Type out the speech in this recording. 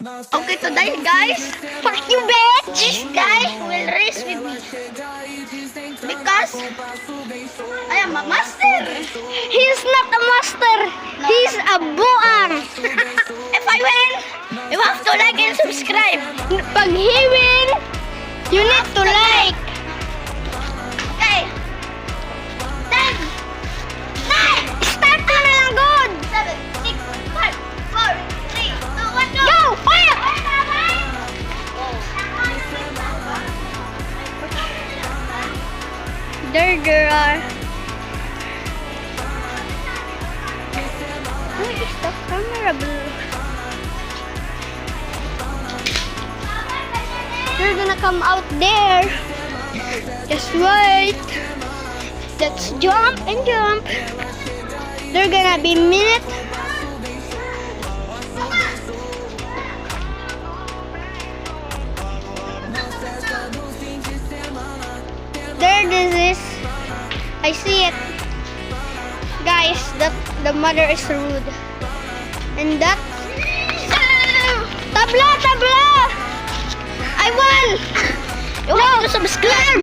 Okay, today guys, fuck you bitch! This guy will race with me because I am a master. He's not a master. He's a buang. If I win, you have to like and subscribe. Pag he win, you need to like. Okay. 10, 9, Start na lang good. 7, 6, 5, 4, 3, 2, 1, go! Go! Fire! There are. Why is the camera blue? They're gonna come out there. Just wait. Let's jump and jump. They're gonna be minute. There this is. I see it. Guys, the mother is rude. And that tabla! I won! You have to subscribe.